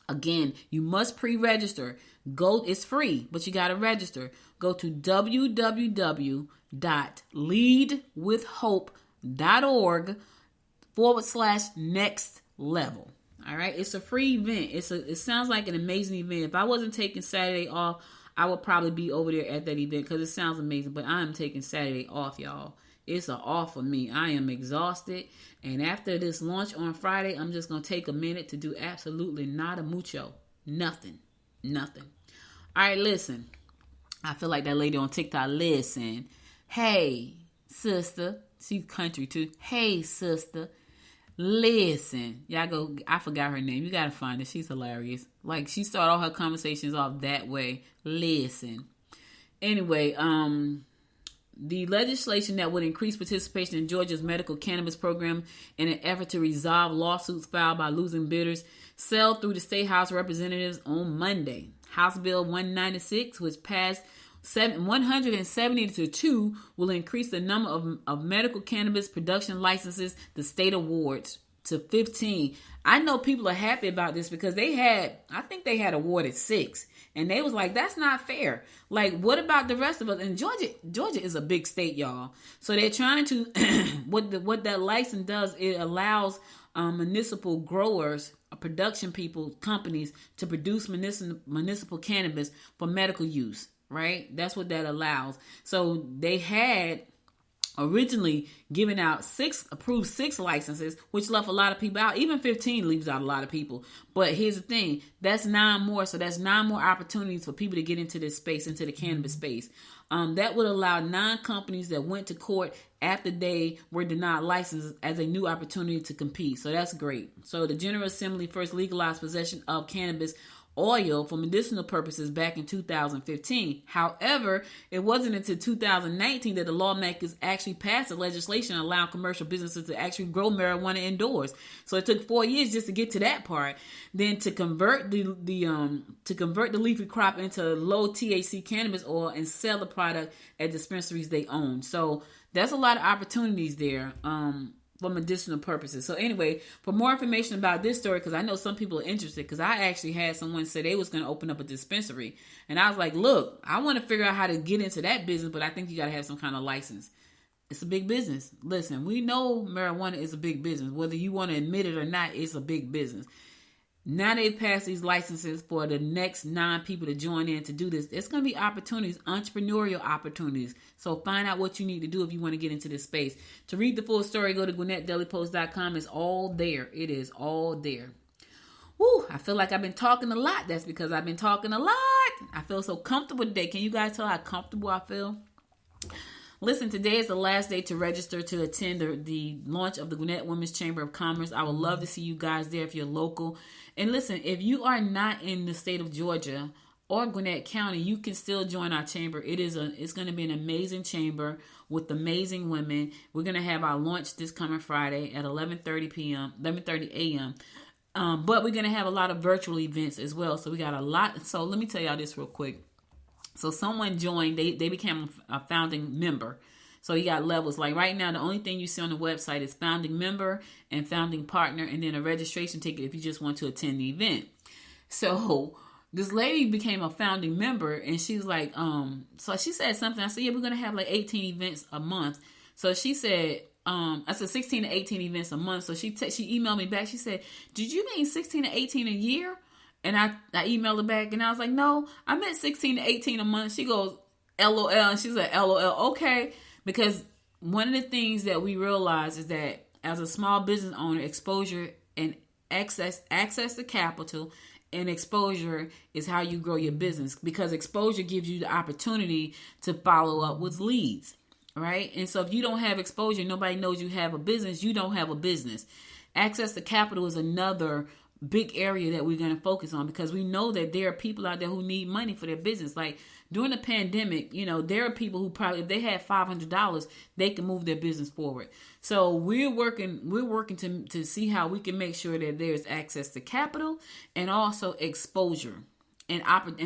Again, you must pre-register. It's free, but you got to register. Go to www.leadwithhope.org/next level. All right. It's a free event. It sounds like an amazing event. If I wasn't taking Saturday off, I would probably be over there at that event because it sounds amazing. But I am taking Saturday off, y'all. It's an off for me. I am exhausted. And after this launch on Friday, I'm just going to take a minute to do absolutely nada mucho. Nothing. All right, listen. I feel like that lady on TikTok. Listen. Hey, sister. She's country too. Hey, sister. Listen. Y'all go. I forgot her name. You got to find her. She's hilarious. Like, she started all her conversations off that way. Listen. Anyway, the legislation that would increase participation in Georgia's medical cannabis program in an effort to resolve lawsuits filed by losing bidders sailed through the State House Representatives on Monday. House Bill 196, which passed 170-2, will increase the number of medical cannabis production licenses the state awards to 15. I know people are happy about this because I think they had awarded 6. And they was like, that's not fair. Like, what about the rest of us? And Georgia is a big state, y'all. So they're trying to, what that license does, it allows municipal growers, production people, companies to produce municipal cannabis for medical use, right? That's what that allows. So they had originally given out 6 licenses, which left a lot of people out. Even 15 leaves out a lot of people. But here's the thing, that's 9 more. So that's 9 more opportunities for people to get into this space, into the cannabis space. That would allow 9 companies that went to court after they were denied licenses as a new opportunity to compete. So that's great. So the General Assembly first legalized possession of cannabis oil for medicinal purposes back in 2015. However, it wasn't until 2019 that the lawmakers actually passed the legislation allowing commercial businesses to actually grow marijuana indoors. So it took 4 years just to get to that part. Then to convert the leafy crop into low THC cannabis oil and sell the product at dispensaries they own. So that's a lot of opportunities there. For medicinal purposes. So anyway, for more information about this story, because I know some people are interested, because I actually had someone say they was going to open up a dispensary. And I was like, look, I want to figure out how to get into that business, but I think you got to have some kind of license. It's a big business. Listen, we know marijuana is a big business. Whether you want to admit it or not, it's a big business. Now they've passed these licenses for the next 9 people to join in to do this. It's going to be opportunities, entrepreneurial opportunities. So find out what you need to do if you want to get into this space. To read the full story, go to GwinnettDailyPost.com. It's all there. It is all there. Woo, I feel like I've been talking a lot. That's because I've been talking a lot. I feel so comfortable today. Can you guys tell how comfortable I feel? Listen, today is the last day to register to attend the launch of the Gwinnett Women's Chamber of Commerce. I would love to see you guys there if you're local. And listen, if you are not in the state of Georgia or Gwinnett County, you can still join our chamber. It's going to be an amazing chamber with amazing women. We're going to have our launch this coming Friday at 11:30 a.m. But we're going to have a lot of virtual events as well. So we got a lot. So let me tell y'all this real quick. So someone joined, they became a founding member. So you got levels. Like right now, the only thing you see on the website is founding member and founding partner, and then a registration ticket if you just want to attend the event. So this lady became a founding member, and she's like, so she said something. I said, yeah, we're going to have like 18 events a month. So she said, I said 16 to 18 events a month. So she emailed me back. She said, did you mean 16 to 18 a year? And I emailed her back, and I was like, no, I meant 16 to 18 a month. She goes, LOL. And she said, LOL. Okay. Because one of the things that we realize is that as a small business owner, exposure and access to capital and exposure is how you grow your business, because exposure gives you the opportunity to follow up with leads, right? And so if you don't have exposure, nobody knows you have a business, you don't have a business. Access to capital is another big area that we're going to focus on, because we know that there are people out there who need money for their business. Like during the pandemic, there are people who probably, if they had $500, they can move their business forward. So we're working to see how we can make sure that there's access to capital and also exposure and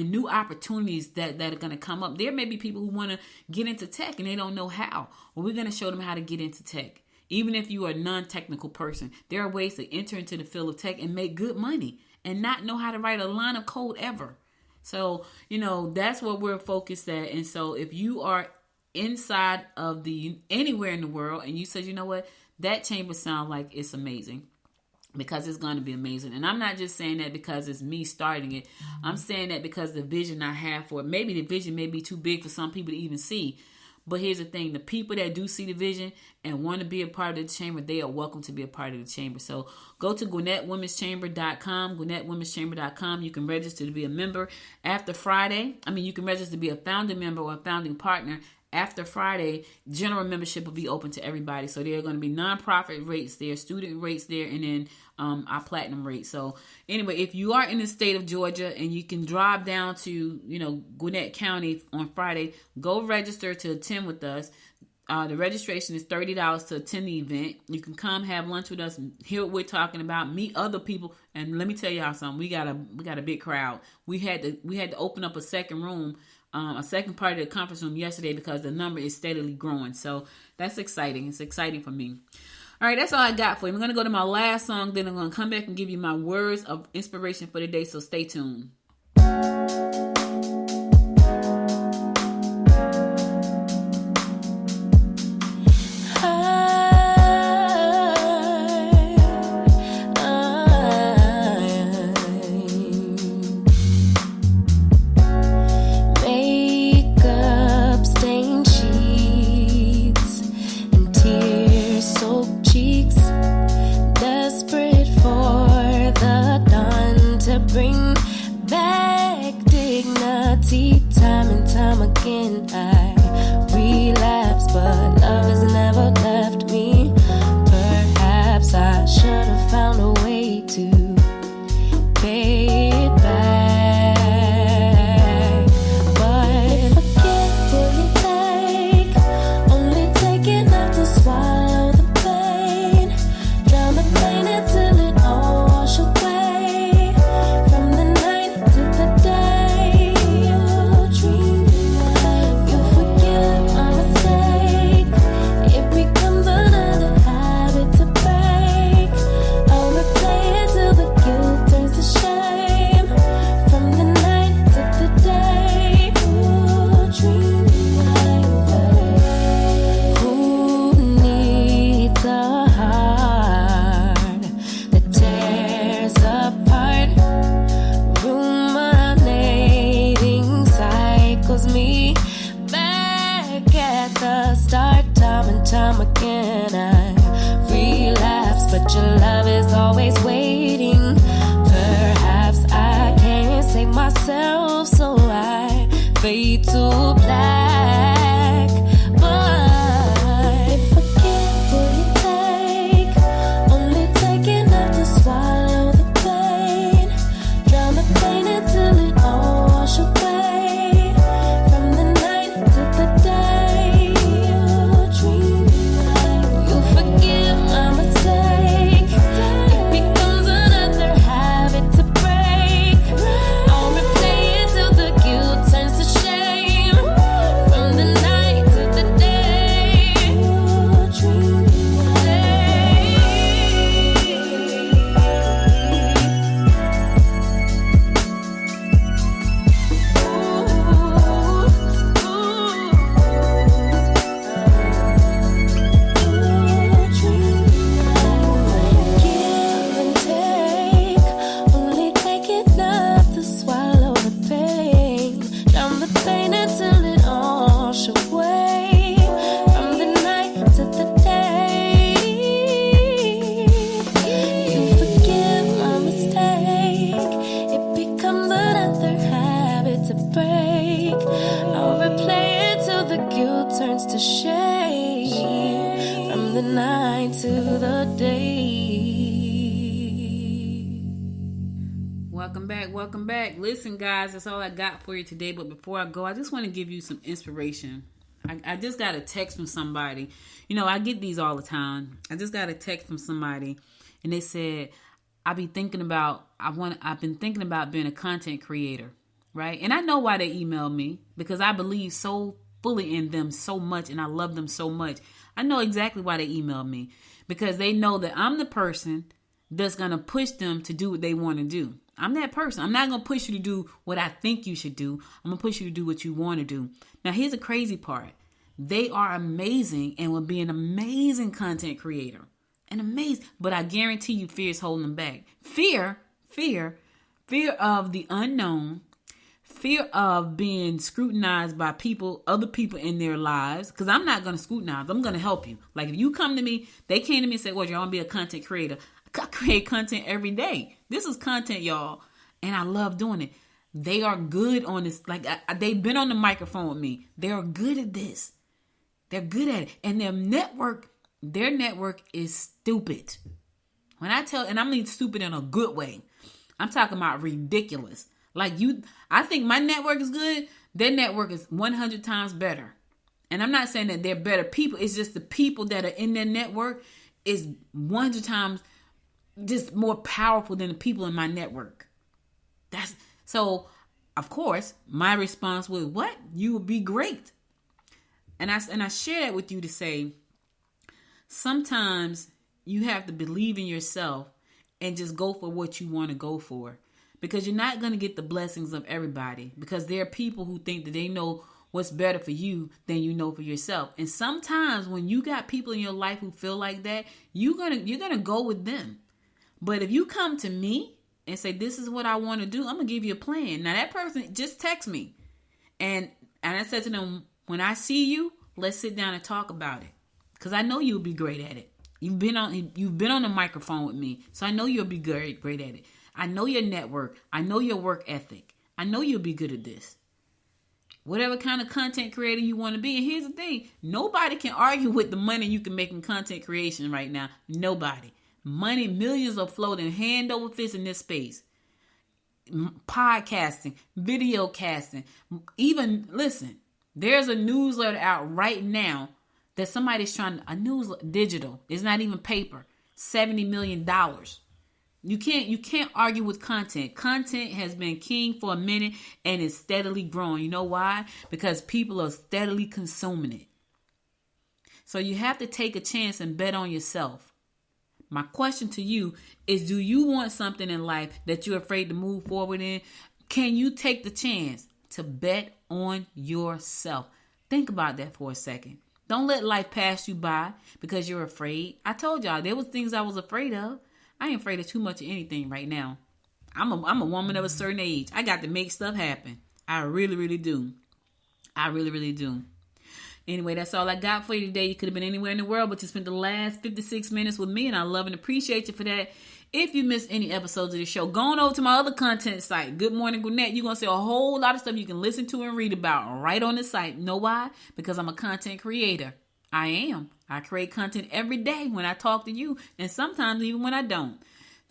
new opportunities that are going to come up. There may be people who want to get into tech and they don't know how. Well, we're going to show them how to get into tech. Even if you are a non-technical person, there are ways to enter into the field of tech and make good money and not know how to write a line of code ever. So, that's what we're focused at. And so if you are inside of anywhere in the world and you said, you know what, that chamber sounds like it's amazing, because it's going to be amazing. And I'm not just saying that because it's me starting it. I'm saying that because the vision I have for it, maybe the vision may be too big for some people to even see. But here's the thing, the people that do see the vision and want to be a part of the chamber, they are welcome to be a part of the chamber. So go to GwinnettWomen'sChamber.com, GwinnettWomen'sChamber.com. You can register to be a member after Friday. You can register to be a founding member or a founding partner. After Friday, general membership will be open to everybody. So there are going to be nonprofit rates there, student rates there, and then our platinum rate. So anyway, if you are in the state of Georgia and you can drive down to, Gwinnett County on Friday, go register to attend with us. The registration is $30 to attend the event. You can come have lunch with us, hear what we're talking about, meet other people. And let me tell y'all something. We got a big crowd. We had to open up a second room, a second part of the conference room yesterday, because the number is steadily growing. So that's exciting. It's exciting for me. All right, that's all I got for you. I'm going to go to my last song, then I'm going to come back and give you my words of inspiration for the day. So stay tuned. to the day. Welcome back. Listen, guys, that's all I got for you today. But before I go, I just want to give you some inspiration. I just got a text from somebody. You know, I get these all the time. I just got a text from somebody, and they said, I've been thinking about being a content creator, right? And I know why they emailed me, because I believe so fully in them so much, and I love them so much. I know exactly why they emailed me, because they know that I'm the person that's going to push them to do what they want to do. I'm that person. I'm not going to push you to do what I think you should do. I'm going to push you to do what you want to do. Now, here's the crazy part. They are amazing and will be an amazing content creator. But I guarantee you fear is holding them back. Fear of the unknown, fear of being scrutinized by other people in their lives. Because I'm not going to scrutinize. I'm going to help you. Like if you come to me, they came to me and said, well, I want to be a content creator. I create content every day. This is content, y'all. And I love doing it. They are good on this. Like they've been on the microphone with me. They are good at this. They're good at it. And their network is stupid. When I tell, and I mean stupid in a good way. I'm talking about ridiculous. Like I think my network is good. Their network is 100 times better. And I'm not saying that they're better people. It's just the people that are in their network is 100 times just more powerful than the people in my network. So, of course, my response was, what? You would be great. And I share that with you to say, sometimes you have to believe in yourself and just go for what you want to go for. Because you're not going to get the blessings of everybody. Because there are people who think that they know what's better for you than you know for yourself. And sometimes when you got people in your life who feel like that, you're gonna go with them. But if you come to me and say, this is what I want to do, I'm going to give you a plan. Now, that person just text me. And I said to them, when I see you, let's sit down and talk about it. Because I know you'll be great at it. You've been on the microphone with me. So I know you'll be great at it. I know your network. I know your work ethic. I know you'll be good at this. Whatever kind of content creator you want to be. And here's the thing. Nobody can argue with the money you can make in content creation right now. Nobody. Money, millions are floating hand over fist in this space. Podcasting, video casting, even, listen, there's a newsletter out right now that somebody's digital. It's not even paper. $70 million. You can't argue with content. Content has been king for a minute and is steadily growing. You know why? Because people are steadily consuming it. So you have to take a chance and bet on yourself. My question to you is, do you want something in life that you're afraid to move forward in? Can you take the chance to bet on yourself? Think about that for a second. Don't let life pass you by because you're afraid. I told y'all there was things I was afraid of. I ain't afraid of too much of anything right now. I'm a woman of a certain age. I got to make stuff happen. I really, really do. I really, really do. Anyway, that's all I got for you today. You could have been anywhere in the world, but you spent the last 56 minutes with me, and I love and appreciate you for that. If you missed any episodes of the show, go on over to my other content site, Good Morning Gwinnett. You're going to see a whole lot of stuff you can listen to and read about right on the site. Know why? Because I'm a content creator. I am. I create content every day when I talk to you, and sometimes even when I don't.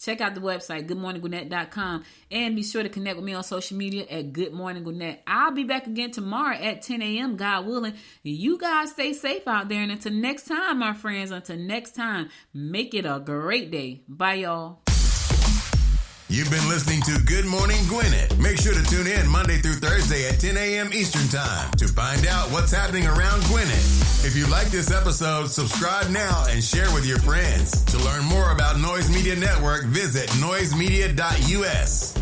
Check out the website, goodmorninggwinnett.com, and be sure to connect with me on social media at Good Morning Gwinnett. I'll be back again tomorrow at 10 a.m., God willing. You guys stay safe out there, and until next time, my friends, make it a great day. Bye, y'all. You've been listening to Good Morning Gwinnett. Make sure to tune in Monday through Thursday at 10 a.m. Eastern Time to find out what's happening around Gwinnett. If you like this episode, subscribe now and share with your friends. To learn more about Noise Media Network, visit noisemedia.us.